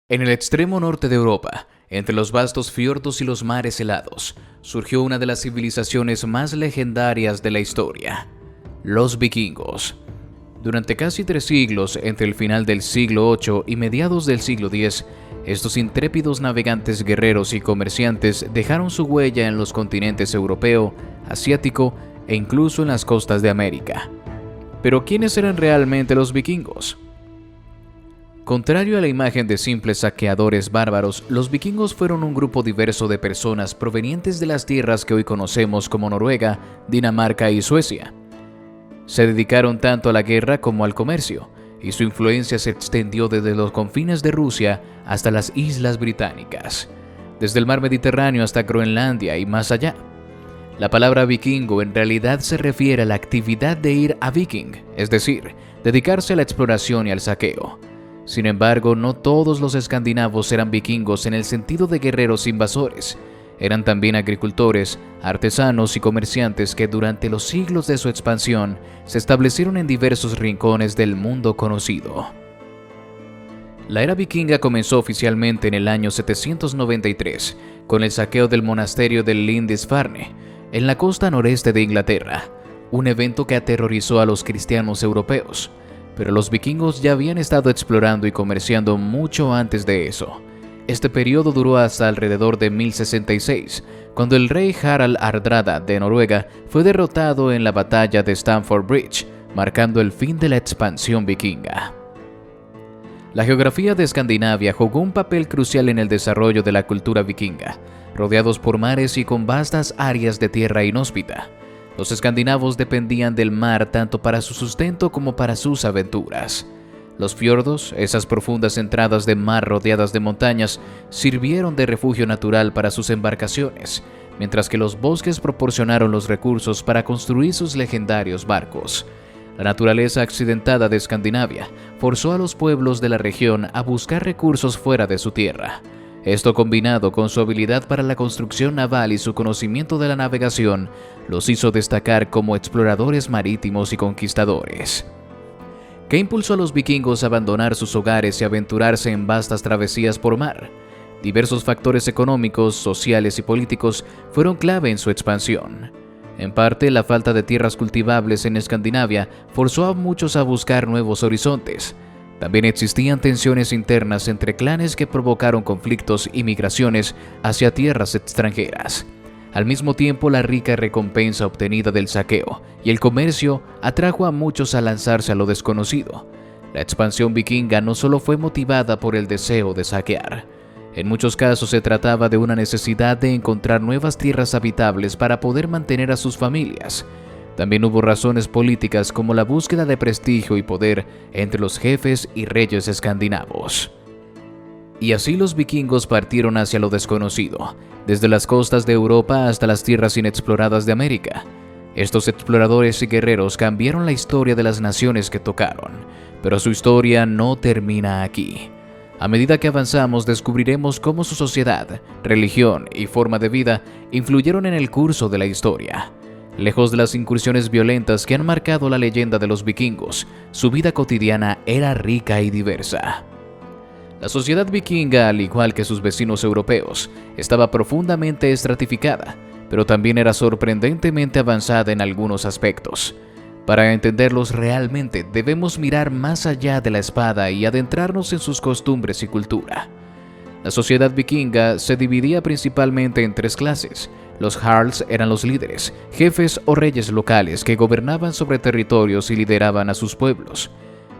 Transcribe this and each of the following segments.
En el extremo norte de Europa, entre los vastos fiordos y los mares helados, surgió una de las civilizaciones más legendarias de la historia, los vikingos. Durante casi 3 siglos, entre el final del siglo VIII y mediados del siglo X, estos intrépidos navegantes guerreros y comerciantes dejaron su huella en los continentes europeo, asiático e incluso en las costas de América. Pero ¿quiénes eran realmente los vikingos? Contrario a la imagen de simples saqueadores bárbaros, los vikingos fueron un grupo diverso de personas provenientes de las tierras que hoy conocemos como Noruega, Dinamarca y Suecia. Se dedicaron tanto a la guerra como al comercio, y su influencia se extendió desde los confines de Rusia hasta las Islas Británicas, desde el mar Mediterráneo hasta Groenlandia y más allá. La palabra vikingo en realidad se refiere a la actividad de ir a viking, es decir, dedicarse a la exploración y al saqueo. Sin embargo, no todos los escandinavos eran vikingos en el sentido de guerreros invasores. Eran también agricultores, artesanos y comerciantes que durante los siglos de su expansión se establecieron en diversos rincones del mundo conocido. La era vikinga comenzó oficialmente en el año 793, con el saqueo del monasterio de Lindisfarne, en la costa noreste de Inglaterra, un evento que aterrorizó a los cristianos europeos. Pero los vikingos ya habían estado explorando y comerciando mucho antes de eso. Este periodo duró hasta alrededor de 1066, cuando el rey Harald Hardrada de Noruega fue derrotado en la batalla de Stamford Bridge, marcando el fin de la expansión vikinga. La geografía de Escandinavia jugó un papel crucial en el desarrollo de la cultura vikinga, rodeados por mares y con vastas áreas de tierra inhóspita. Los escandinavos dependían del mar tanto para su sustento como para sus aventuras. Los fiordos, esas profundas entradas de mar rodeadas de montañas, sirvieron de refugio natural para sus embarcaciones, mientras que los bosques proporcionaron los recursos para construir sus legendarios barcos. La naturaleza accidentada de Escandinavia forzó a los pueblos de la región a buscar recursos fuera de su tierra. Esto, combinado con su habilidad para la construcción naval y su conocimiento de la navegación, los hizo destacar como exploradores marítimos y conquistadores. ¿Qué impulsó a los vikingos a abandonar sus hogares y aventurarse en vastas travesías por mar? Diversos factores económicos, sociales y políticos fueron clave en su expansión. En parte, la falta de tierras cultivables en Escandinavia forzó a muchos a buscar nuevos horizontes. También existían tensiones internas entre clanes que provocaron conflictos y migraciones hacia tierras extranjeras. Al mismo tiempo, la rica recompensa obtenida del saqueo y el comercio atrajo a muchos a lanzarse a lo desconocido. La expansión vikinga no solo fue motivada por el deseo de saquear. En muchos casos se trataba de una necesidad de encontrar nuevas tierras habitables para poder mantener a sus familias. También hubo razones políticas como la búsqueda de prestigio y poder entre los jefes y reyes escandinavos. Y así los vikingos partieron hacia lo desconocido, desde las costas de Europa hasta las tierras inexploradas de América. Estos exploradores y guerreros cambiaron la historia de las naciones que tocaron, pero su historia no termina aquí. A medida que avanzamos, descubriremos cómo su sociedad, religión y forma de vida influyeron en el curso de la historia. Lejos de las incursiones violentas que han marcado la leyenda de los vikingos, su vida cotidiana era rica y diversa. La sociedad vikinga, al igual que sus vecinos europeos, estaba profundamente estratificada, pero también era sorprendentemente avanzada en algunos aspectos. Para entenderlos realmente, debemos mirar más allá de la espada y adentrarnos en sus costumbres y cultura. La sociedad vikinga se dividía principalmente en 3 clases. Los jarls eran los líderes, jefes o reyes locales que gobernaban sobre territorios y lideraban a sus pueblos.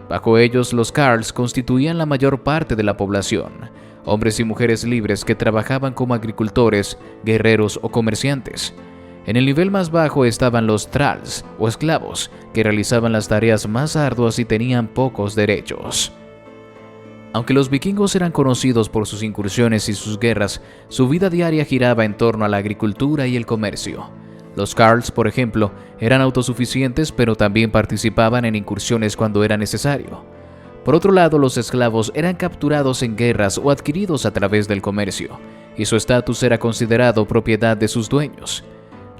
Bajo ellos, los carls constituían la mayor parte de la población, hombres y mujeres libres que trabajaban como agricultores, guerreros o comerciantes. En el nivel más bajo estaban los thralls o esclavos, que realizaban las tareas más arduas y tenían pocos derechos. Aunque los vikingos eran conocidos por sus incursiones y sus guerras, su vida diaria giraba en torno a la agricultura y el comercio. Los carls, por ejemplo, eran autosuficientes, pero también participaban en incursiones cuando era necesario. Por otro lado, los esclavos eran capturados en guerras o adquiridos a través del comercio, y su estatus era considerado propiedad de sus dueños.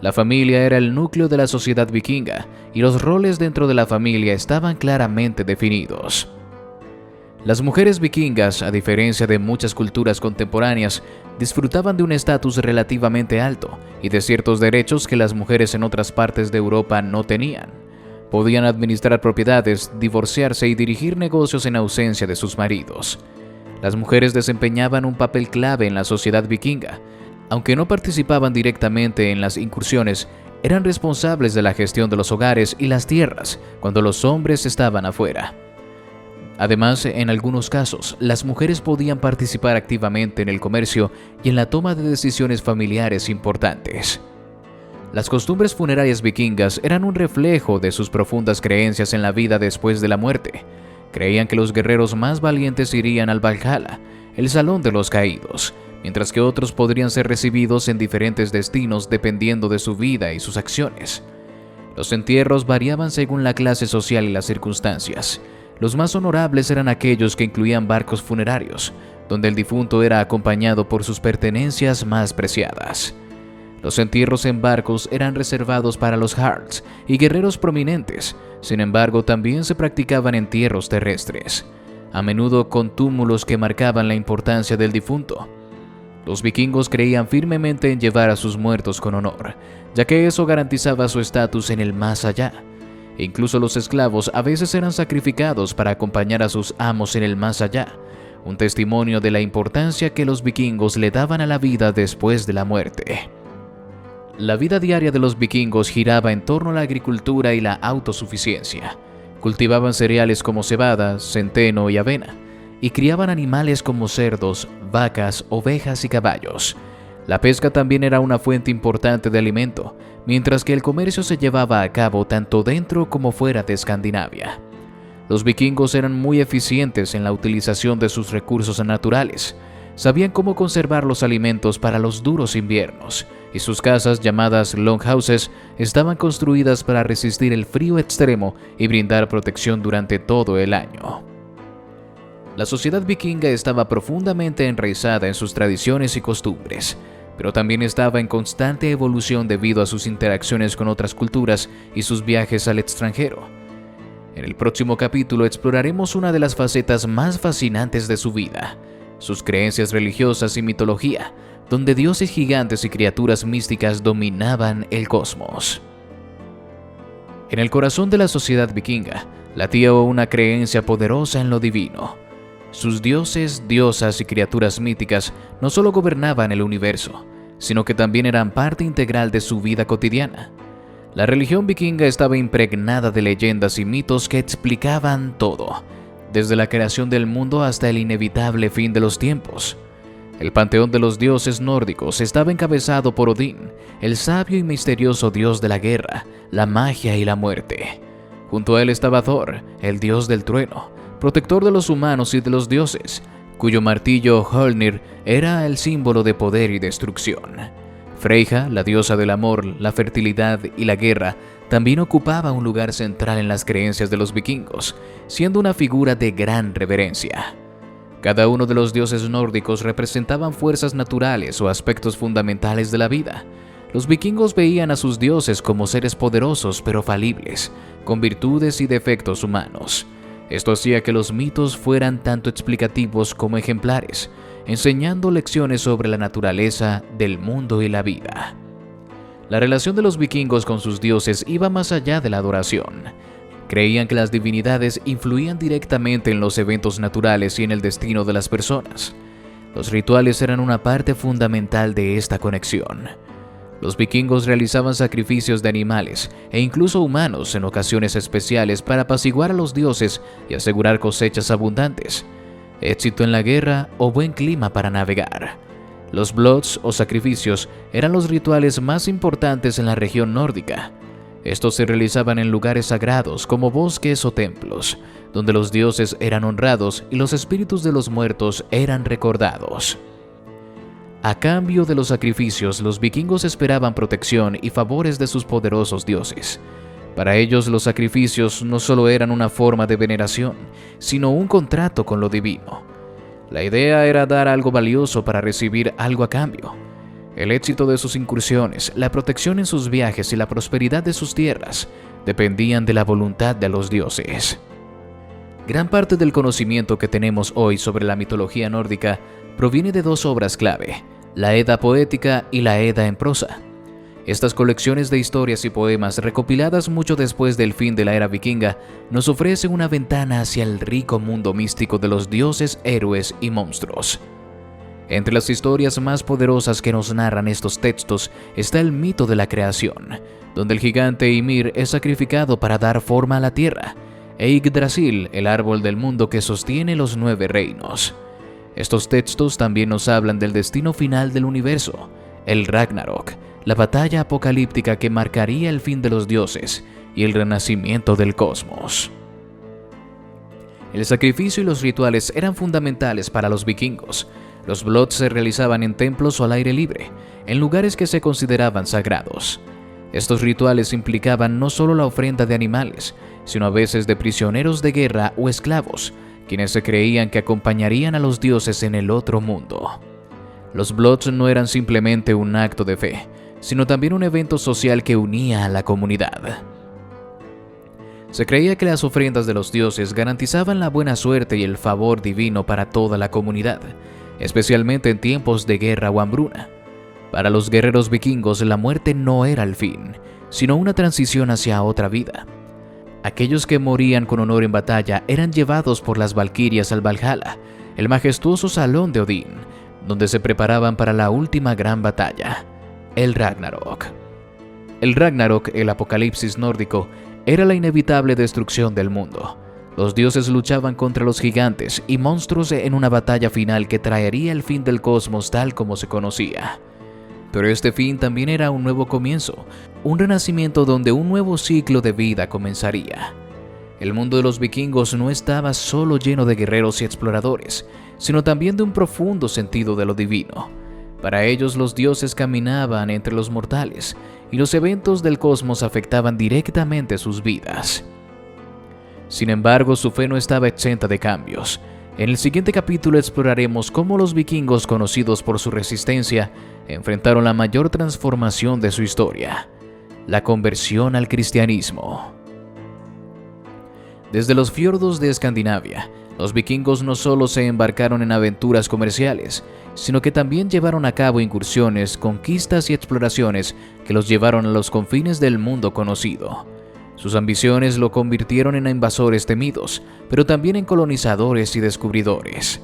La familia era el núcleo de la sociedad vikinga, y los roles dentro de la familia estaban claramente definidos. Las mujeres vikingas, a diferencia de muchas culturas contemporáneas, disfrutaban de un estatus relativamente alto y de ciertos derechos que las mujeres en otras partes de Europa no tenían. Podían administrar propiedades, divorciarse y dirigir negocios en ausencia de sus maridos. Las mujeres desempeñaban un papel clave en la sociedad vikinga. Aunque no participaban directamente en las incursiones, eran responsables de la gestión de los hogares y las tierras cuando los hombres estaban afuera. Además, en algunos casos, las mujeres podían participar activamente en el comercio y en la toma de decisiones familiares importantes. Las costumbres funerarias vikingas eran un reflejo de sus profundas creencias en la vida después de la muerte. Creían que los guerreros más valientes irían al Valhalla, el Salón de los Caídos, mientras que otros podrían ser recibidos en diferentes destinos dependiendo de su vida y sus acciones. Los entierros variaban según la clase social y las circunstancias. Los más honorables eran aquellos que incluían barcos funerarios, donde el difunto era acompañado por sus pertenencias más preciadas. Los entierros en barcos eran reservados para los jarls y guerreros prominentes. Sin embargo, también se practicaban entierros terrestres, a menudo con túmulos que marcaban la importancia del difunto. Los vikingos creían firmemente en llevar a sus muertos con honor, ya que eso garantizaba su estatus en el más allá. Incluso los esclavos a veces eran sacrificados para acompañar a sus amos en el más allá, un testimonio de la importancia que los vikingos le daban a la vida después de la muerte. La vida diaria de los vikingos giraba en torno a la agricultura y la autosuficiencia. Cultivaban cereales como cebada, centeno y avena, y criaban animales como cerdos, vacas, ovejas y caballos. La pesca también era una fuente importante de alimento, mientras que el comercio se llevaba a cabo tanto dentro como fuera de Escandinavia. Los vikingos eran muy eficientes en la utilización de sus recursos naturales. Sabían cómo conservar los alimentos para los duros inviernos, y sus casas, llamadas longhouses, estaban construidas para resistir el frío extremo y brindar protección durante todo el año. La sociedad vikinga estaba profundamente enraizada en sus tradiciones y costumbres, pero también estaba en constante evolución debido a sus interacciones con otras culturas y sus viajes al extranjero. En el próximo capítulo exploraremos una de las facetas más fascinantes de su vida, sus creencias religiosas y mitología, donde dioses gigantes y criaturas místicas dominaban el cosmos. En el corazón de la sociedad vikinga latía una creencia poderosa en lo divino. Sus dioses, diosas y criaturas míticas no solo gobernaban el universo, sino que también eran parte integral de su vida cotidiana. La religión vikinga estaba impregnada de leyendas y mitos que explicaban todo, desde la creación del mundo hasta el inevitable fin de los tiempos. El panteón de los dioses nórdicos estaba encabezado por Odín, el sabio y misterioso dios de la guerra, la magia y la muerte. Junto a él estaba Thor, el dios del trueno, protector de los humanos y de los dioses, cuyo martillo Hjolnir era el símbolo de poder y destrucción. Freyja, la diosa del amor, la fertilidad y la guerra, también ocupaba un lugar central en las creencias de los vikingos, siendo una figura de gran reverencia. Cada uno de los dioses nórdicos representaban fuerzas naturales o aspectos fundamentales de la vida. Los vikingos veían a sus dioses como seres poderosos pero falibles, con virtudes y defectos humanos. Esto hacía que los mitos fueran tanto explicativos como ejemplares, enseñando lecciones sobre la naturaleza del mundo y la vida. La relación de los vikingos con sus dioses iba más allá de la adoración. Creían que las divinidades influían directamente en los eventos naturales y en el destino de las personas. Los rituales eran una parte fundamental de esta conexión. Los vikingos realizaban sacrificios de animales e incluso humanos en ocasiones especiales para apaciguar a los dioses y asegurar cosechas abundantes, éxito en la guerra o buen clima para navegar. Los bloods o sacrificios eran los rituales más importantes en la región nórdica. Estos se realizaban en lugares sagrados como bosques o templos, donde los dioses eran honrados y los espíritus de los muertos eran recordados. A cambio de los sacrificios, los vikingos esperaban protección y favores de sus poderosos dioses. Para ellos, los sacrificios no solo eran una forma de veneración, sino un contrato con lo divino. La idea era dar algo valioso para recibir algo a cambio. El éxito de sus incursiones, la protección en sus viajes y la prosperidad de sus tierras dependían de la voluntad de los dioses. Gran parte del conocimiento que tenemos hoy sobre la mitología nórdica proviene de dos obras clave, la Edda poética y la Edda en prosa. Estas colecciones de historias y poemas recopiladas mucho después del fin de la era vikinga nos ofrecen una ventana hacia el rico mundo místico de los dioses, héroes y monstruos. Entre las historias más poderosas que nos narran estos textos está el mito de la creación, donde el gigante Ymir es sacrificado para dar forma a la tierra, e Yggdrasil, el árbol del mundo que sostiene los 9 reinos. Estos textos también nos hablan del destino final del universo, el Ragnarok, la batalla apocalíptica que marcaría el fin de los dioses y el renacimiento del cosmos. El sacrificio y los rituales eran fundamentales para los vikingos. Los blots se realizaban en templos o al aire libre, en lugares que se consideraban sagrados. Estos rituales implicaban no solo la ofrenda de animales, sino a veces de prisioneros de guerra o esclavos, quienes se creían que acompañarían a los dioses en el otro mundo. Los blots no eran simplemente un acto de fe, sino también un evento social que unía a la comunidad. Se creía que las ofrendas de los dioses garantizaban la buena suerte y el favor divino para toda la comunidad, especialmente en tiempos de guerra o hambruna. Para los guerreros vikingos, la muerte no era el fin, sino una transición hacia otra vida. Aquellos que morían con honor en batalla eran llevados por las valquirias al Valhalla, el majestuoso salón de Odín, donde se preparaban para la última gran batalla, el Ragnarok. El Ragnarok, el apocalipsis nórdico, era la inevitable destrucción del mundo. Los dioses luchaban contra los gigantes y monstruos en una batalla final que traería el fin del cosmos tal como se conocía. Pero este fin también era un nuevo comienzo, un renacimiento donde un nuevo ciclo de vida comenzaría. El mundo de los vikingos no estaba solo lleno de guerreros y exploradores, sino también de un profundo sentido de lo divino. Para ellos los dioses caminaban entre los mortales, y los eventos del cosmos afectaban directamente sus vidas. Sin embargo, su fe no estaba exenta de cambios. En el siguiente capítulo exploraremos cómo los vikingos, conocidos por su resistencia, enfrentaron la mayor transformación de su historia, la conversión al cristianismo. Desde los fiordos de Escandinavia, los vikingos no solo se embarcaron en aventuras comerciales, sino que también llevaron a cabo incursiones, conquistas y exploraciones que los llevaron a los confines del mundo conocido. Sus ambiciones lo convirtieron en invasores temidos, pero también en colonizadores y descubridores.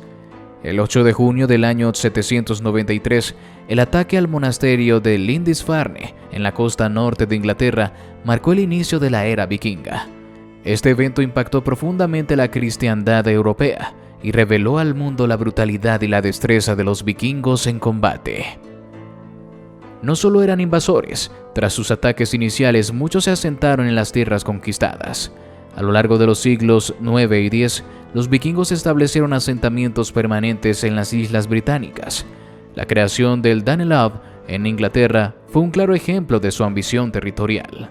El 8 de junio del año 793, el ataque al monasterio de Lindisfarne, en la costa norte de Inglaterra, marcó el inicio de la era vikinga. Este evento impactó profundamente la cristiandad europea y reveló al mundo la brutalidad y la destreza de los vikingos en combate. No solo eran invasores, tras sus ataques iniciales muchos se asentaron en las tierras conquistadas. A lo largo de los siglos IX y X, los vikingos establecieron asentamientos permanentes en las islas británicas. La creación del Danelaw en Inglaterra fue un claro ejemplo de su ambición territorial.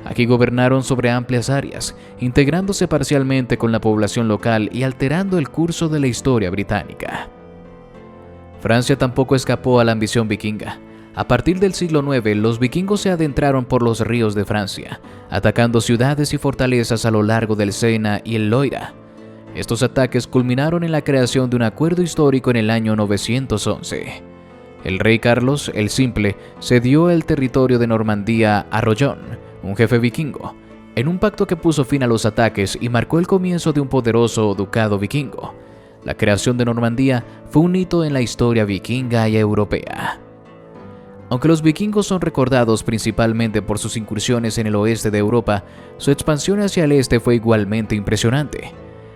Aquí gobernaron sobre amplias áreas, integrándose parcialmente con la población local y alterando el curso de la historia británica. Francia tampoco escapó a la ambición vikinga. A partir del siglo IX, los vikingos se adentraron por los ríos de Francia, atacando ciudades y fortalezas a lo largo del Sena y el Loira. Estos ataques culminaron en la creación de un acuerdo histórico en el año 911. El rey Carlos el Simple cedió el territorio de Normandía a Rollón, un jefe vikingo, en un pacto que puso fin a los ataques y marcó el comienzo de un poderoso ducado vikingo. La creación de Normandía fue un hito en la historia vikinga y europea. Aunque los vikingos son recordados principalmente por sus incursiones en el oeste de Europa, su expansión hacia el este fue igualmente impresionante.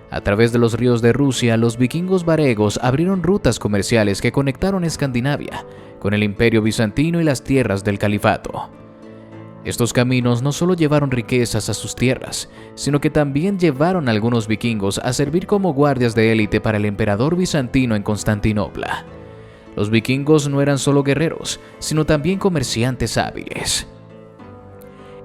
A través de los ríos de Rusia, los vikingos varegos abrieron rutas comerciales que conectaron Escandinavia con el Imperio Bizantino y las tierras del Califato. Estos caminos no solo llevaron riquezas a sus tierras, sino que también llevaron a algunos vikingos a servir como guardias de élite para el emperador bizantino en Constantinopla. Los vikingos no eran solo guerreros, sino también comerciantes hábiles.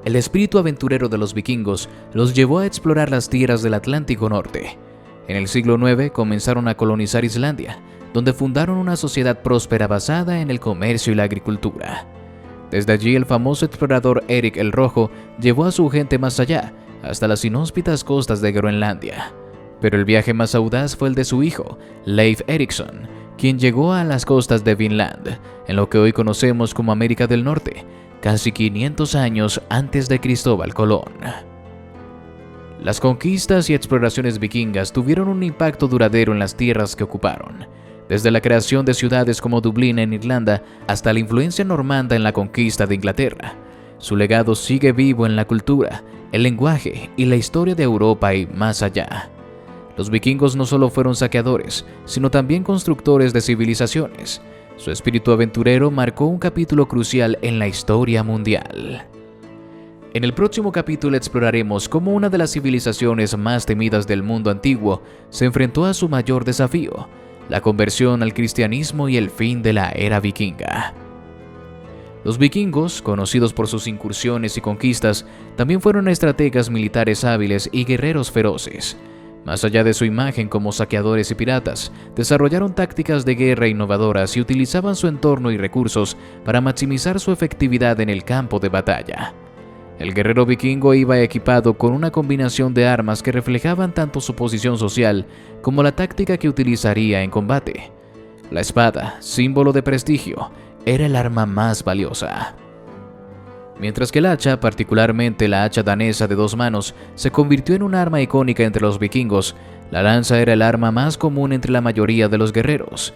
El espíritu aventurero de los vikingos los llevó a explorar las tierras del Atlántico Norte. En el siglo IX comenzaron a colonizar Islandia, donde fundaron una sociedad próspera basada en el comercio y la agricultura. Desde allí el famoso explorador Eric el Rojo llevó a su gente más allá, hasta las inhóspitas costas de Groenlandia. Pero el viaje más audaz fue el de su hijo, Leif Erikson, quien llegó a las costas de Vinland, en lo que hoy conocemos como América del Norte, casi 500 años antes de Cristóbal Colón. Las conquistas y exploraciones vikingas tuvieron un impacto duradero en las tierras que ocuparon, desde la creación de ciudades como Dublín en Irlanda hasta la influencia normanda en la conquista de Inglaterra. Su legado sigue vivo en la cultura, el lenguaje y la historia de Europa y más allá. Los vikingos no solo fueron saqueadores, sino también constructores de civilizaciones. Su espíritu aventurero marcó un capítulo crucial en la historia mundial. En el próximo capítulo exploraremos cómo una de las civilizaciones más temidas del mundo antiguo se enfrentó a su mayor desafío, la conversión al cristianismo y el fin de la era vikinga. Los vikingos, conocidos por sus incursiones y conquistas, también fueron estrategas militares hábiles y guerreros feroces. Más allá de su imagen como saqueadores y piratas, desarrollaron tácticas de guerra innovadoras y utilizaban su entorno y recursos para maximizar su efectividad en el campo de batalla. El guerrero vikingo iba equipado con una combinación de armas que reflejaban tanto su posición social como la táctica que utilizaría en combate. La espada, símbolo de prestigio, era el arma más valiosa. Mientras que el hacha, particularmente la hacha danesa de 2 manos, se convirtió en un arma icónica entre los vikingos, la lanza era el arma más común entre la mayoría de los guerreros.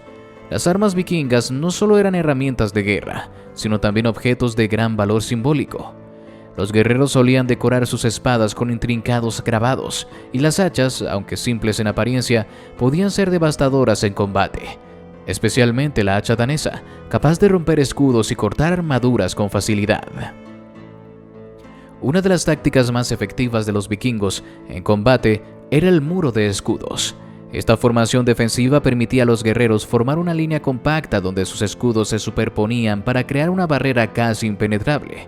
Las armas vikingas no solo eran herramientas de guerra, sino también objetos de gran valor simbólico. Los guerreros solían decorar sus espadas con intrincados grabados, y las hachas, aunque simples en apariencia, podían ser devastadoras en combate. Especialmente la hacha danesa, capaz de romper escudos y cortar armaduras con facilidad. Una de las tácticas más efectivas de los vikingos en combate era el muro de escudos. Esta formación defensiva permitía a los guerreros formar una línea compacta donde sus escudos se superponían para crear una barrera casi impenetrable.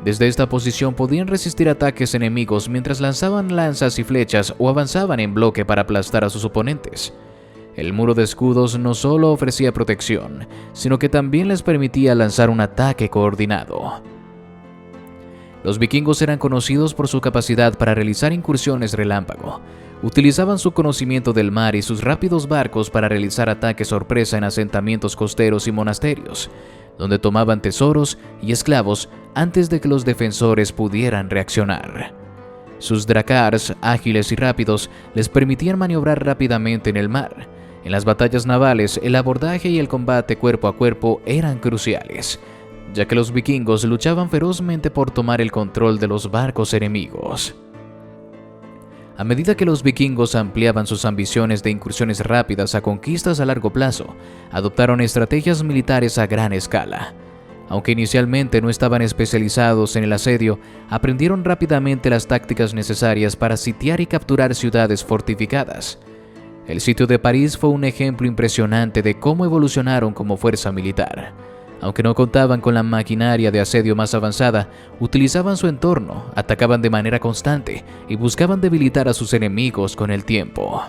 Desde esta posición podían resistir ataques enemigos mientras lanzaban lanzas y flechas o avanzaban en bloque para aplastar a sus oponentes. El muro de escudos no solo ofrecía protección, sino que también les permitía lanzar un ataque coordinado. Los vikingos eran conocidos por su capacidad para realizar incursiones relámpago. Utilizaban su conocimiento del mar y sus rápidos barcos para realizar ataques sorpresa en asentamientos costeros y monasterios, donde tomaban tesoros y esclavos antes de que los defensores pudieran reaccionar. Sus drakars, ágiles y rápidos, les permitían maniobrar rápidamente en el mar. En las batallas navales, el abordaje y el combate cuerpo a cuerpo eran cruciales, ya que los vikingos luchaban ferozmente por tomar el control de los barcos enemigos. A medida que los vikingos ampliaban sus ambiciones de incursiones rápidas a conquistas a largo plazo, adoptaron estrategias militares a gran escala. Aunque inicialmente no estaban especializados en el asedio, aprendieron rápidamente las tácticas necesarias para sitiar y capturar ciudades fortificadas. El sitio de París fue un ejemplo impresionante de cómo evolucionaron como fuerza militar. Aunque no contaban con la maquinaria de asedio más avanzada, utilizaban su entorno, atacaban de manera constante y buscaban debilitar a sus enemigos con el tiempo.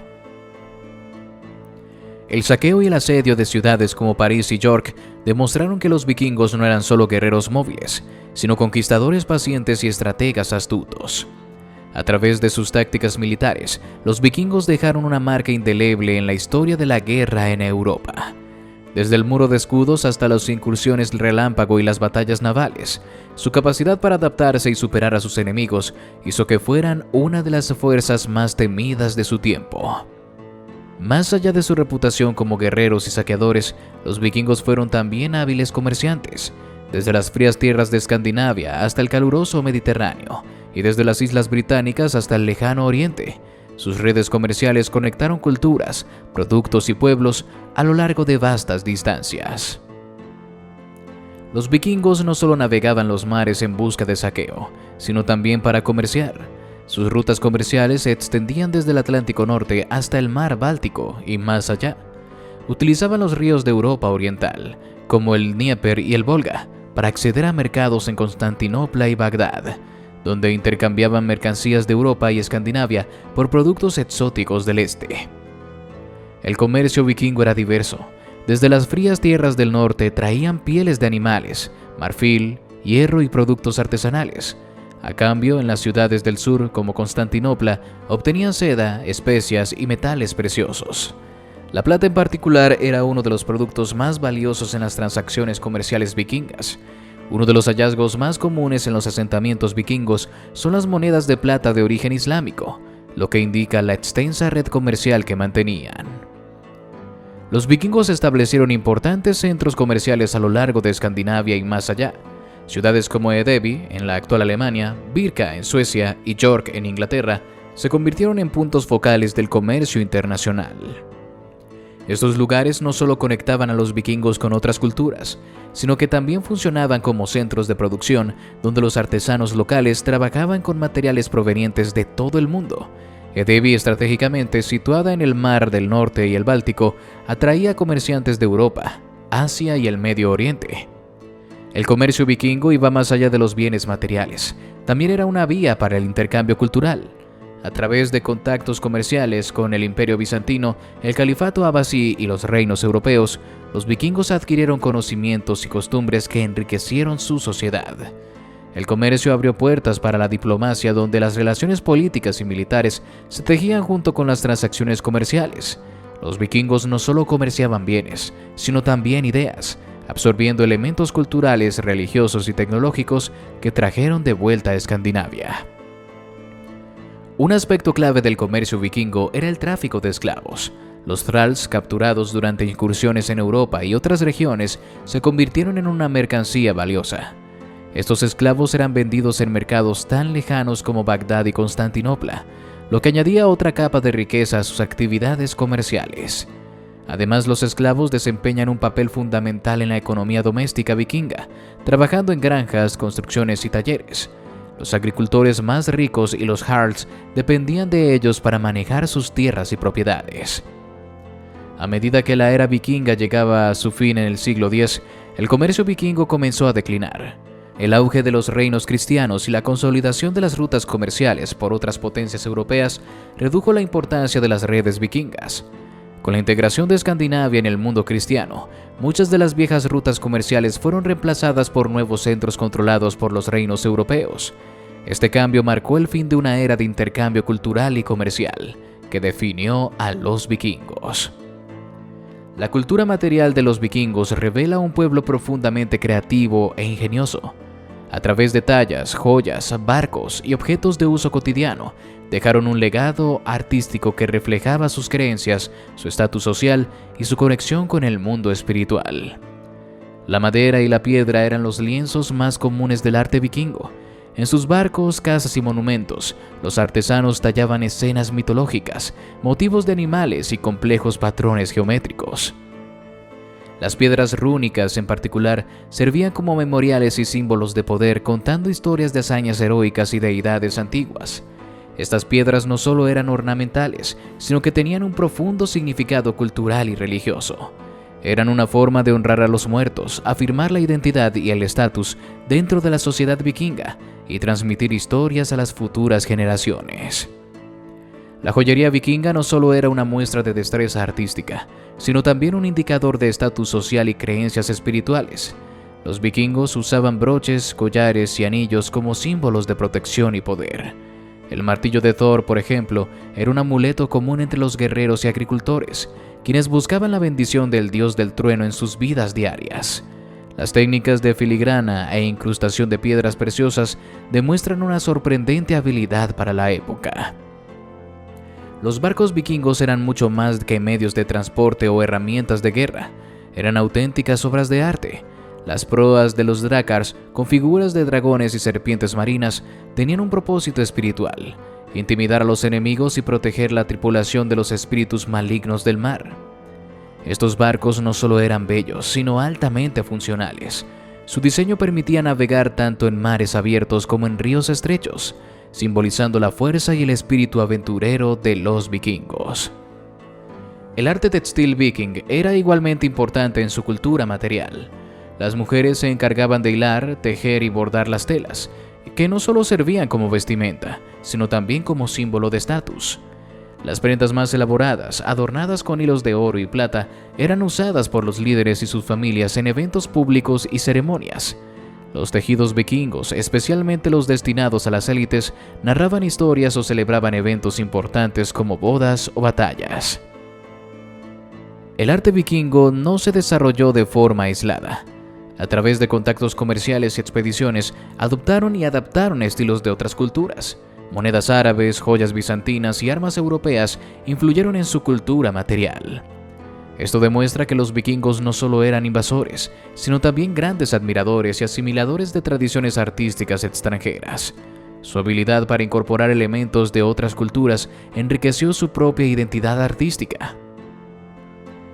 El saqueo y el asedio de ciudades como París y York demostraron que los vikingos no eran solo guerreros móviles, sino conquistadores pacientes y estrategas astutos. A través de sus tácticas militares, los vikingos dejaron una marca indeleble en la historia de la guerra en Europa. Desde el muro de escudos hasta las incursiones relámpago y las batallas navales, su capacidad para adaptarse y superar a sus enemigos hizo que fueran una de las fuerzas más temidas de su tiempo. Más allá de su reputación como guerreros y saqueadores, los vikingos fueron también hábiles comerciantes, desde las frías tierras de Escandinavia hasta el caluroso Mediterráneo, y desde las islas británicas hasta el lejano oriente. Sus redes comerciales conectaron culturas, productos y pueblos a lo largo de vastas distancias. Los vikingos no solo navegaban los mares en busca de saqueo, sino también para comerciar. Sus rutas comerciales se extendían desde el Atlántico Norte hasta el mar Báltico y más allá. Utilizaban los ríos de Europa Oriental, como el Dnieper y el Volga, para acceder a mercados en Constantinopla y Bagdad, donde intercambiaban mercancías de Europa y Escandinavia por productos exóticos del este. El comercio vikingo era diverso. Desde las frías tierras del norte traían pieles de animales, marfil, hierro y productos artesanales, A cambio, en las ciudades del sur, como Constantinopla, obtenían seda, especias y metales preciosos. La plata en particular era uno de los productos más valiosos en las transacciones comerciales vikingas. Uno de los hallazgos más comunes en los asentamientos vikingos son las monedas de plata de origen islámico, lo que indica la extensa red comercial que mantenían. Los vikingos establecieron importantes centros comerciales a lo largo de Escandinavia y más allá. Ciudades como Edeby, en la actual Alemania, Birka, en Suecia, y York, en Inglaterra, se convirtieron en puntos focales del comercio internacional. Estos lugares no solo conectaban a los vikingos con otras culturas, sino que también funcionaban como centros de producción donde los artesanos locales trabajaban con materiales provenientes de todo el mundo. Edeby, estratégicamente situada en el Mar del Norte y el Báltico, atraía comerciantes de Europa, Asia y el Medio Oriente. El comercio vikingo iba más allá de los bienes materiales, también era una vía para el intercambio cultural. A través de contactos comerciales con el Imperio Bizantino, el Califato Abasí y los reinos europeos, los vikingos adquirieron conocimientos y costumbres que enriquecieron su sociedad. El comercio abrió puertas para la diplomacia, donde las relaciones políticas y militares se tejían junto con las transacciones comerciales. Los vikingos no solo comerciaban bienes, sino también ideas, absorbiendo elementos culturales, religiosos y tecnológicos que trajeron de vuelta a Escandinavia. Un aspecto clave del comercio vikingo era el tráfico de esclavos. Los thralls, capturados durante incursiones en Europa y otras regiones, se convirtieron en una mercancía valiosa. Estos esclavos eran vendidos en mercados tan lejanos como Bagdad y Constantinopla, lo que añadía otra capa de riqueza a sus actividades comerciales. Además, los esclavos desempeñan un papel fundamental en la economía doméstica vikinga, trabajando en granjas, construcciones y talleres. Los agricultores más ricos y los jarls dependían de ellos para manejar sus tierras y propiedades. A medida que la era vikinga llegaba a su fin en el siglo X, el comercio vikingo comenzó a declinar. El auge de los reinos cristianos y la consolidación de las rutas comerciales por otras potencias europeas redujo la importancia de las redes vikingas. Con la integración de Escandinavia en el mundo cristiano, muchas de las viejas rutas comerciales fueron reemplazadas por nuevos centros controlados por los reinos europeos. Este cambio marcó el fin de una era de intercambio cultural y comercial, que definió a los vikingos. La cultura material de los vikingos revela un pueblo profundamente creativo e ingenioso. A través de tallas, joyas, barcos y objetos de uso cotidiano, dejaron un legado artístico que reflejaba sus creencias, su estatus social y su conexión con el mundo espiritual. La madera y la piedra eran los lienzos más comunes del arte vikingo. En sus barcos, casas y monumentos, los artesanos tallaban escenas mitológicas, motivos de animales y complejos patrones geométricos. Las piedras rúnicas, en particular, servían como memoriales y símbolos de poder, contando historias de hazañas heroicas y deidades antiguas. Estas piedras no solo eran ornamentales, sino que tenían un profundo significado cultural y religioso. Eran una forma de honrar a los muertos, afirmar la identidad y el estatus dentro de la sociedad vikinga y transmitir historias a las futuras generaciones. La joyería vikinga no solo era una muestra de destreza artística, sino también un indicador de estatus social y creencias espirituales. Los vikingos usaban broches, collares y anillos como símbolos de protección y poder. El martillo de Thor, por ejemplo, era un amuleto común entre los guerreros y agricultores, quienes buscaban la bendición del dios del trueno en sus vidas diarias. Las técnicas de filigrana e incrustación de piedras preciosas demuestran una sorprendente habilidad para la época. Los barcos vikingos eran mucho más que medios de transporte o herramientas de guerra. Eran auténticas obras de arte. Las proas de los drácars, con figuras de dragones y serpientes marinas, tenían un propósito espiritual: intimidar a los enemigos y proteger la tripulación de los espíritus malignos del mar. Estos barcos no solo eran bellos, sino altamente funcionales. Su diseño permitía navegar tanto en mares abiertos como en ríos estrechos, simbolizando la fuerza y el espíritu aventurero de los vikingos. El arte textil viking era igualmente importante en su cultura material. Las mujeres se encargaban de hilar, tejer y bordar las telas, que no solo servían como vestimenta, sino también como símbolo de estatus. Las prendas más elaboradas, adornadas con hilos de oro y plata, eran usadas por los líderes y sus familias en eventos públicos y ceremonias. Los tejidos vikingos, especialmente los destinados a las élites, narraban historias o celebraban eventos importantes como bodas o batallas. El arte vikingo no se desarrolló de forma aislada. A través de contactos comerciales y expediciones, adoptaron y adaptaron estilos de otras culturas. Monedas árabes, joyas bizantinas y armas europeas influyeron en su cultura material. Esto demuestra que los vikingos no solo eran invasores, sino también grandes admiradores y asimiladores de tradiciones artísticas extranjeras. Su habilidad para incorporar elementos de otras culturas enriqueció su propia identidad artística.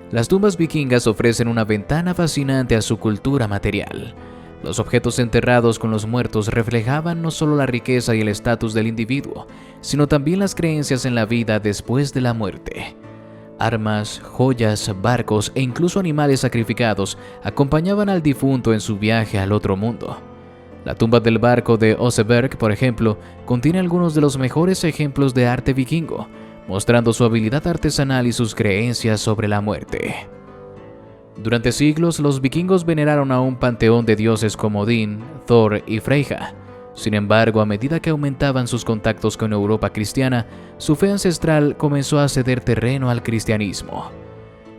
Las tumbas vikingas ofrecen una ventana fascinante a su cultura material. Los objetos enterrados con los muertos reflejaban no solo la riqueza y el estatus del individuo, sino también las creencias en la vida después de la muerte. Armas, joyas, barcos e incluso animales sacrificados acompañaban al difunto en su viaje al otro mundo. La tumba del barco de Oseberg, por ejemplo, contiene algunos de los mejores ejemplos de arte vikingo, mostrando su habilidad artesanal y sus creencias sobre la muerte. Durante siglos, los vikingos veneraron a un panteón de dioses como Odín, Thor y Freyja. Sin embargo, a medida que aumentaban sus contactos con Europa cristiana, su fe ancestral comenzó a ceder terreno al cristianismo.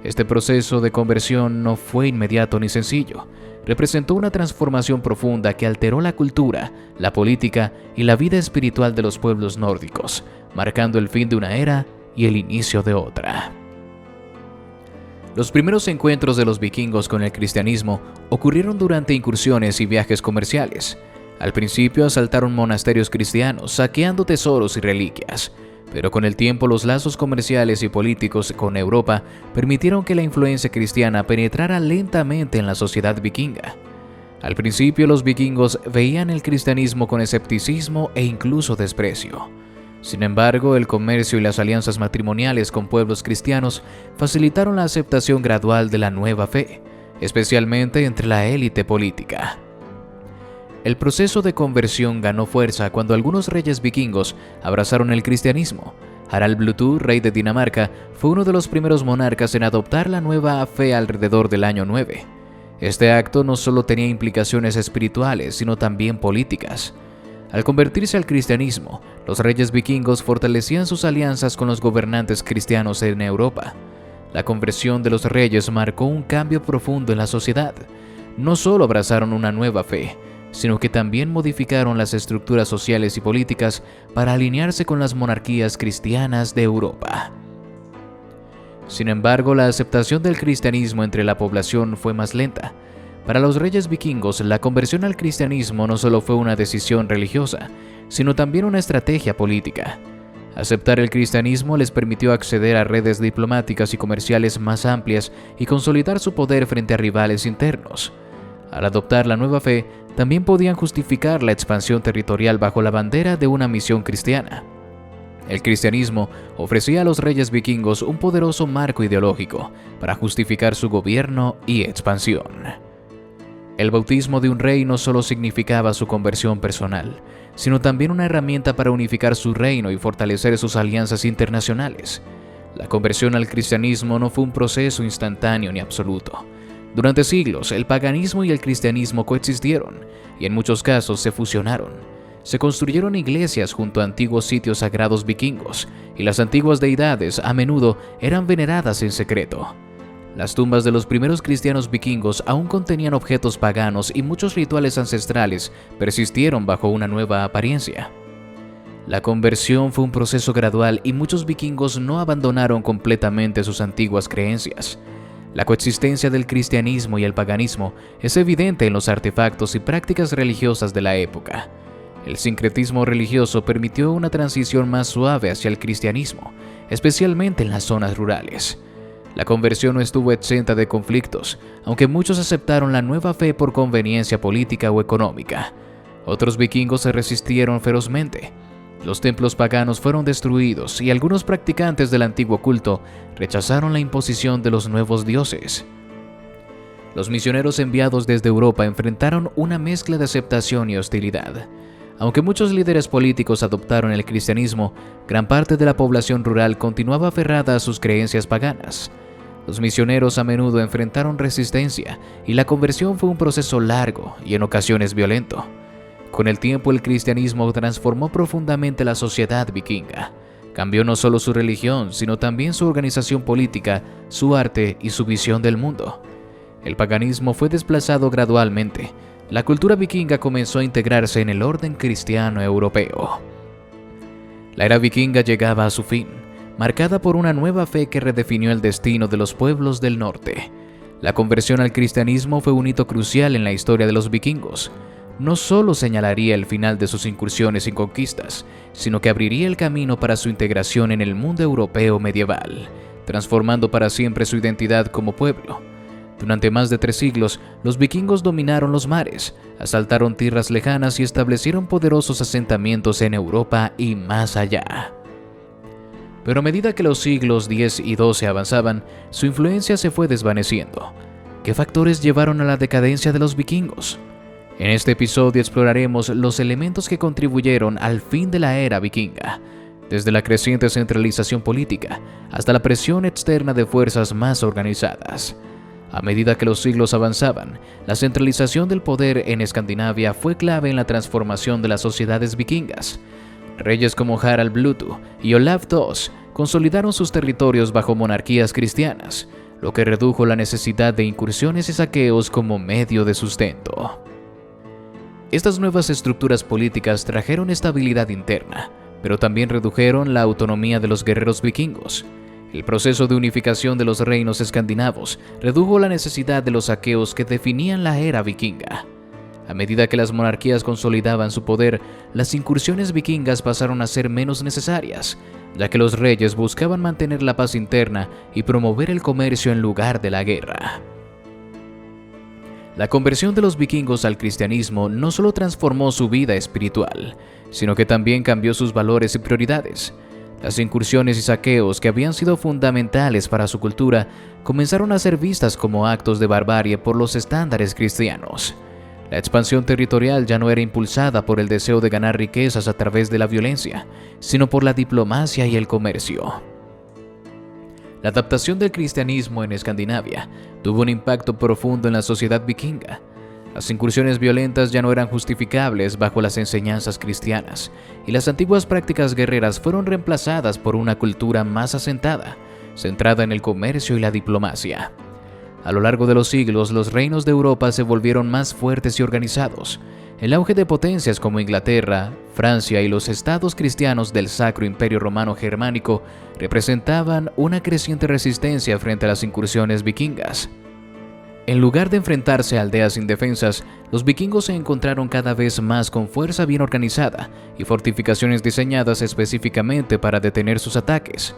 Este proceso de conversión no fue inmediato ni sencillo. Representó una transformación profunda que alteró la cultura, la política y la vida espiritual de los pueblos nórdicos, marcando el fin de una era y el inicio de otra. Los primeros encuentros de los vikingos con el cristianismo ocurrieron durante incursiones y viajes comerciales. Al principio asaltaron monasterios cristianos, saqueando tesoros y reliquias, pero con el tiempo los lazos comerciales y políticos con Europa permitieron que la influencia cristiana penetrara lentamente en la sociedad vikinga. Al principio los vikingos veían el cristianismo con escepticismo e incluso desprecio. Sin embargo, el comercio y las alianzas matrimoniales con pueblos cristianos facilitaron la aceptación gradual de la nueva fe, especialmente entre la élite política. El proceso de conversión ganó fuerza cuando algunos reyes vikingos abrazaron el cristianismo. Harald Bluetooth, rey de Dinamarca, fue uno de los primeros monarcas en adoptar la nueva fe alrededor del año 9. Este acto no solo tenía implicaciones espirituales, sino también políticas. Al convertirse al cristianismo, los reyes vikingos fortalecían sus alianzas con los gobernantes cristianos en Europa. La conversión de los reyes marcó un cambio profundo en la sociedad. No solo abrazaron una nueva fe, sino que también modificaron las estructuras sociales y políticas para alinearse con las monarquías cristianas de Europa. Sin embargo, la aceptación del cristianismo entre la población fue más lenta. Para los reyes vikingos, la conversión al cristianismo no solo fue una decisión religiosa, sino también una estrategia política. Aceptar el cristianismo les permitió acceder a redes diplomáticas y comerciales más amplias y consolidar su poder frente a rivales internos. Al adoptar la nueva fe, también podían justificar la expansión territorial bajo la bandera de una misión cristiana. El cristianismo ofrecía a los reyes vikingos un poderoso marco ideológico para justificar su gobierno y expansión. El bautismo de un rey no solo significaba su conversión personal, sino también una herramienta para unificar su reino y fortalecer sus alianzas internacionales. La conversión al cristianismo no fue un proceso instantáneo ni absoluto. Durante siglos, el paganismo y el cristianismo coexistieron, y en muchos casos se fusionaron. Se construyeron iglesias junto a antiguos sitios sagrados vikingos, y las antiguas deidades a menudo eran veneradas en secreto. Las tumbas de los primeros cristianos vikingos aún contenían objetos paganos y muchos rituales ancestrales persistieron bajo una nueva apariencia. La conversión fue un proceso gradual y muchos vikingos no abandonaron completamente sus antiguas creencias. La coexistencia del cristianismo y el paganismo es evidente en los artefactos y prácticas religiosas de la época. El sincretismo religioso permitió una transición más suave hacia el cristianismo, especialmente en las zonas rurales. La conversión no estuvo exenta de conflictos, aunque muchos aceptaron la nueva fe por conveniencia política o económica. Otros vikingos se resistieron ferozmente. Los templos paganos fueron destruidos y algunos practicantes del antiguo culto rechazaron la imposición de los nuevos dioses. Los misioneros enviados desde Europa enfrentaron una mezcla de aceptación y hostilidad. Aunque muchos líderes políticos adoptaron el cristianismo, gran parte de la población rural continuaba aferrada a sus creencias paganas. Los misioneros a menudo enfrentaron resistencia y la conversión fue un proceso largo y en ocasiones violento. Con el tiempo, el cristianismo transformó profundamente la sociedad vikinga. Cambió no solo su religión, sino también su organización política, su arte y su visión del mundo. El paganismo fue desplazado gradualmente. La cultura vikinga comenzó a integrarse en el orden cristiano europeo. La era vikinga llegaba a su fin, marcada por una nueva fe que redefinió el destino de los pueblos del norte. La conversión al cristianismo fue un hito crucial en la historia de los vikingos. No solo señalaría el final de sus incursiones y conquistas, sino que abriría el camino para su integración en el mundo europeo medieval, transformando para siempre su identidad como pueblo. Durante más de 3 siglos, los vikingos dominaron los mares, asaltaron tierras lejanas y establecieron poderosos asentamientos en Europa y más allá. Pero a medida que los siglos X y XII avanzaban, su influencia se fue desvaneciendo. ¿Qué factores llevaron a la decadencia de los vikingos? En este episodio exploraremos los elementos que contribuyeron al fin de la era vikinga, desde la creciente centralización política hasta la presión externa de fuerzas más organizadas. A medida que los siglos avanzaban, la centralización del poder en Escandinavia fue clave en la transformación de las sociedades vikingas. Reyes como Harald Bluetooth y Olaf II consolidaron sus territorios bajo monarquías cristianas, lo que redujo la necesidad de incursiones y saqueos como medio de sustento. Estas nuevas estructuras políticas trajeron estabilidad interna, pero también redujeron la autonomía de los guerreros vikingos. El proceso de unificación de los reinos escandinavos redujo la necesidad de los saqueos que definían la era vikinga. A medida que las monarquías consolidaban su poder, las incursiones vikingas pasaron a ser menos necesarias, ya que los reyes buscaban mantener la paz interna y promover el comercio en lugar de la guerra. La conversión de los vikingos al cristianismo no solo transformó su vida espiritual, sino que también cambió sus valores y prioridades. Las incursiones y saqueos que habían sido fundamentales para su cultura comenzaron a ser vistas como actos de barbarie por los estándares cristianos. La expansión territorial ya no era impulsada por el deseo de ganar riquezas a través de la violencia, sino por la diplomacia y el comercio. La adaptación del cristianismo en Escandinavia tuvo un impacto profundo en la sociedad vikinga. Las incursiones violentas ya no eran justificables bajo las enseñanzas cristianas, y las antiguas prácticas guerreras fueron reemplazadas por una cultura más asentada, centrada en el comercio y la diplomacia. A lo largo de los siglos, los reinos de Europa se volvieron más fuertes y organizados. El auge de potencias como Inglaterra, Francia y los estados cristianos del Sacro Imperio Romano Germánico representaban una creciente resistencia frente a las incursiones vikingas. En lugar de enfrentarse a aldeas indefensas, los vikingos se encontraron cada vez más con fuerza bien organizada y fortificaciones diseñadas específicamente para detener sus ataques.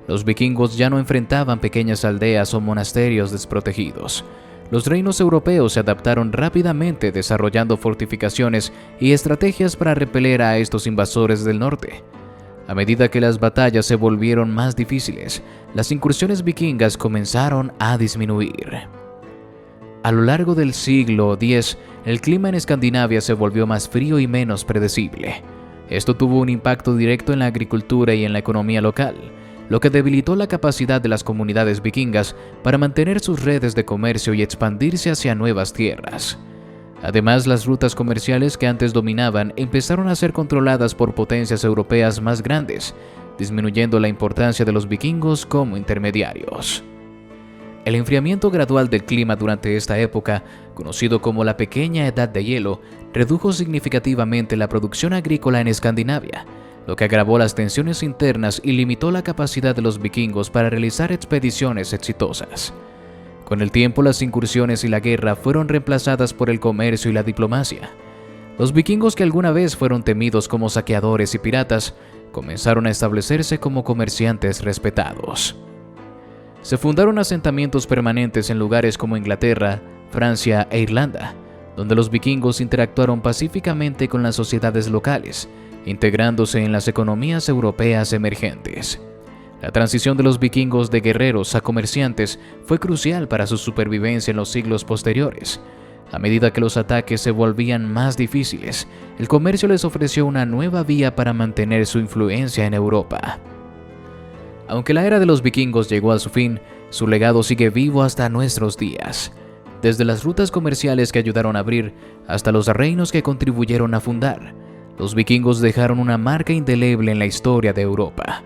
Los vikingos ya no enfrentaban pequeñas aldeas o monasterios desprotegidos. Los reinos europeos se adaptaron rápidamente desarrollando fortificaciones y estrategias para repeler a estos invasores del norte. A medida que las batallas se volvieron más difíciles, las incursiones vikingas comenzaron a disminuir. A lo largo del siglo X, el clima en Escandinavia se volvió más frío y menos predecible. Esto tuvo un impacto directo en la agricultura y en la economía local, lo que debilitó la capacidad de las comunidades vikingas para mantener sus redes de comercio y expandirse hacia nuevas tierras. Además, las rutas comerciales que antes dominaban empezaron a ser controladas por potencias europeas más grandes, disminuyendo la importancia de los vikingos como intermediarios. El enfriamiento gradual del clima durante esta época, conocido como la Pequeña Edad de Hielo, redujo significativamente la producción agrícola en Escandinavia, lo que agravó las tensiones internas y limitó la capacidad de los vikingos para realizar expediciones exitosas. Con el tiempo, las incursiones y la guerra fueron reemplazadas por el comercio y la diplomacia. Los vikingos, que alguna vez fueron temidos como saqueadores y piratas, comenzaron a establecerse como comerciantes respetados. Se fundaron asentamientos permanentes en lugares como Inglaterra, Francia e Irlanda, donde los vikingos interactuaron pacíficamente con las sociedades locales, integrándose en las economías europeas emergentes. La transición de los vikingos de guerreros a comerciantes fue crucial para su supervivencia en los siglos posteriores. A medida que los ataques se volvían más difíciles, el comercio les ofreció una nueva vía para mantener su influencia en Europa. Aunque la era de los vikingos llegó a su fin, su legado sigue vivo hasta nuestros días. Desde las rutas comerciales que ayudaron a abrir hasta los reinos que contribuyeron a fundar, los vikingos dejaron una marca indeleble en la historia de Europa.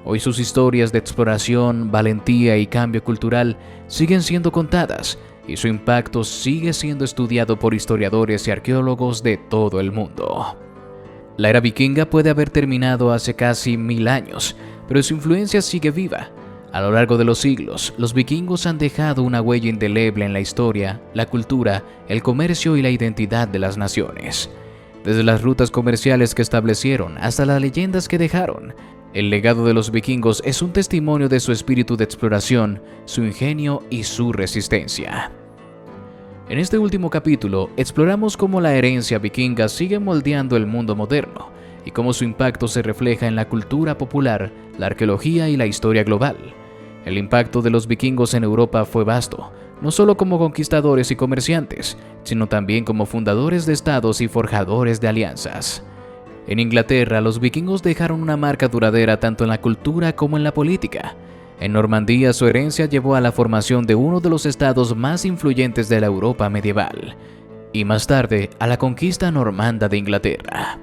Hoy sus historias de exploración, valentía y cambio cultural siguen siendo contadas y su impacto sigue siendo estudiado por historiadores y arqueólogos de todo el mundo. La era vikinga puede haber terminado hace casi 1000 años, pero su influencia sigue viva. A lo largo de los siglos, los vikingos han dejado una huella indeleble en la historia, la cultura, el comercio y la identidad de las naciones. Desde las rutas comerciales que establecieron hasta las leyendas que dejaron, el legado de los vikingos es un testimonio de su espíritu de exploración, su ingenio y su resistencia. En este último capítulo, exploramos cómo la herencia vikinga sigue moldeando el mundo moderno y cómo su impacto se refleja en la cultura popular, la arqueología y la historia global. El impacto de los vikingos en Europa fue vasto, no solo como conquistadores y comerciantes, sino también como fundadores de estados y forjadores de alianzas. En Inglaterra, los vikingos dejaron una marca duradera tanto en la cultura como en la política. En Normandía, su herencia llevó a la formación de uno de los estados más influyentes de la Europa medieval, y más tarde a la conquista normanda de Inglaterra.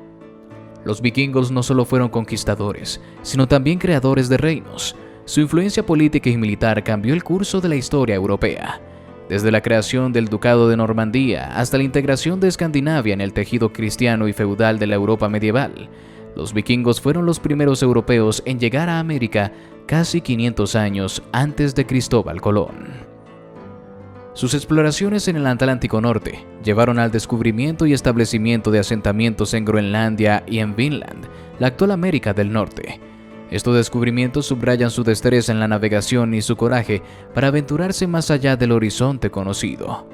Los vikingos no solo fueron conquistadores, sino también creadores de reinos. Su influencia política y militar cambió el curso de la historia europea. Desde la creación del Ducado de Normandía hasta la integración de Escandinavia en el tejido cristiano y feudal de la Europa medieval, los vikingos fueron los primeros europeos en llegar a América casi 500 años antes de Cristóbal Colón. Sus exploraciones en el Atlántico Norte llevaron al descubrimiento y establecimiento de asentamientos en Groenlandia y en Vinland, la actual América del Norte. Estos descubrimientos subrayan su destreza en la navegación y su coraje para aventurarse más allá del horizonte conocido.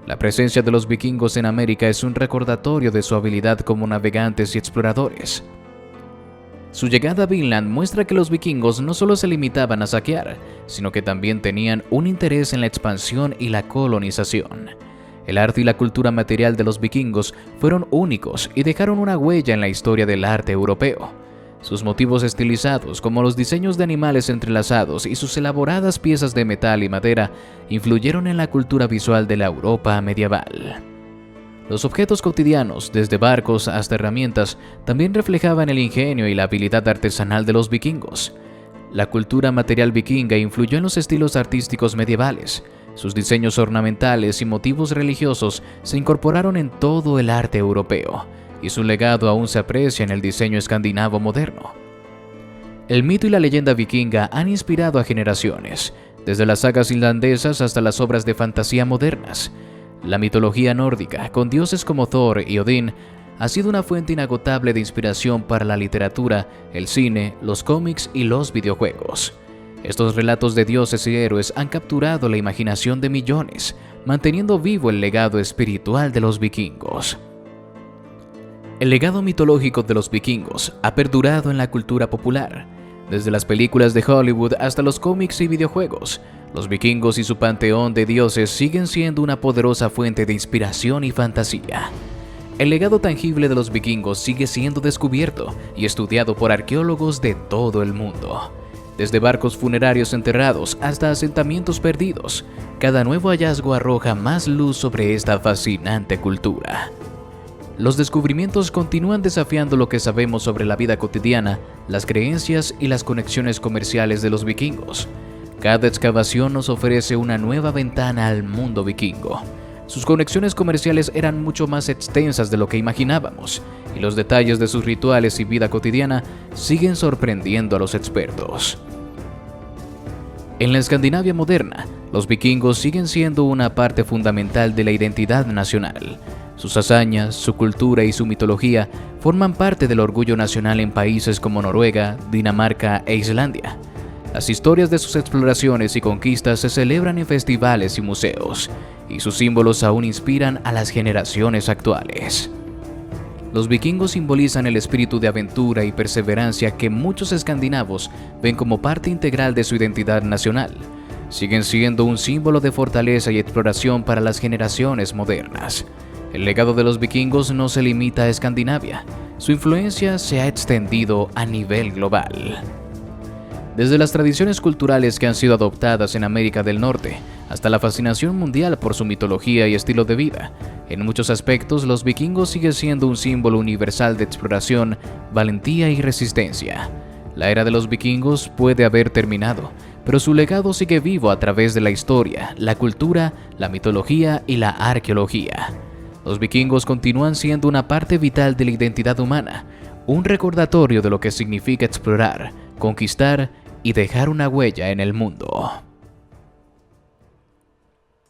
La presencia de los vikingos en América es un recordatorio de su habilidad como navegantes y exploradores. Su llegada a Vinland muestra que los vikingos no solo se limitaban a saquear, sino que también tenían un interés en la expansión y la colonización. El arte y la cultura material de los vikingos fueron únicos y dejaron una huella en la historia del arte europeo. Sus motivos estilizados, como los diseños de animales entrelazados y sus elaboradas piezas de metal y madera, influyeron en la cultura visual de la Europa medieval. Los objetos cotidianos, desde barcos hasta herramientas, también reflejaban el ingenio y la habilidad artesanal de los vikingos. La cultura material vikinga influyó en los estilos artísticos medievales. Sus diseños ornamentales y motivos religiosos se incorporaron en todo el arte europeo, y su legado aún se aprecia en el diseño escandinavo moderno. El mito y la leyenda vikinga han inspirado a generaciones, desde las sagas islandesas hasta las obras de fantasía modernas. La mitología nórdica, con dioses como Thor y Odín, ha sido una fuente inagotable de inspiración para la literatura, el cine, los cómics y los videojuegos. Estos relatos de dioses y héroes han capturado la imaginación de millones, manteniendo vivo el legado espiritual de los vikingos. El legado mitológico de los vikingos ha perdurado en la cultura popular. Desde las películas de Hollywood hasta los cómics y videojuegos, los vikingos y su panteón de dioses siguen siendo una poderosa fuente de inspiración y fantasía. El legado tangible de los vikingos sigue siendo descubierto y estudiado por arqueólogos de todo el mundo. Desde barcos funerarios enterrados hasta asentamientos perdidos, cada nuevo hallazgo arroja más luz sobre esta fascinante cultura. Los descubrimientos continúan desafiando lo que sabemos sobre la vida cotidiana, las creencias y las conexiones comerciales de los vikingos. Cada excavación nos ofrece una nueva ventana al mundo vikingo. Sus conexiones comerciales eran mucho más extensas de lo que imaginábamos, y los detalles de sus rituales y vida cotidiana siguen sorprendiendo a los expertos. En la Escandinavia moderna, los vikingos siguen siendo una parte fundamental de la identidad nacional. Sus hazañas, su cultura y su mitología forman parte del orgullo nacional en países como Noruega, Dinamarca e Islandia. Las historias de sus exploraciones y conquistas se celebran en festivales y museos, y sus símbolos aún inspiran a las generaciones actuales. Los vikingos simbolizan el espíritu de aventura y perseverancia que muchos escandinavos ven como parte integral de su identidad nacional. Siguen siendo un símbolo de fortaleza y exploración para las generaciones modernas. El legado de los vikingos no se limita a Escandinavia, su influencia se ha extendido a nivel global. Desde las tradiciones culturales que han sido adoptadas en América del Norte, hasta la fascinación mundial por su mitología y estilo de vida, en muchos aspectos los vikingos siguen siendo un símbolo universal de exploración, valentía y resistencia. La era de los vikingos puede haber terminado, pero su legado sigue vivo a través de la historia, la cultura, la mitología y la arqueología. Los vikingos continúan siendo una parte vital de la identidad humana, un recordatorio de lo que significa explorar, conquistar y dejar una huella en el mundo.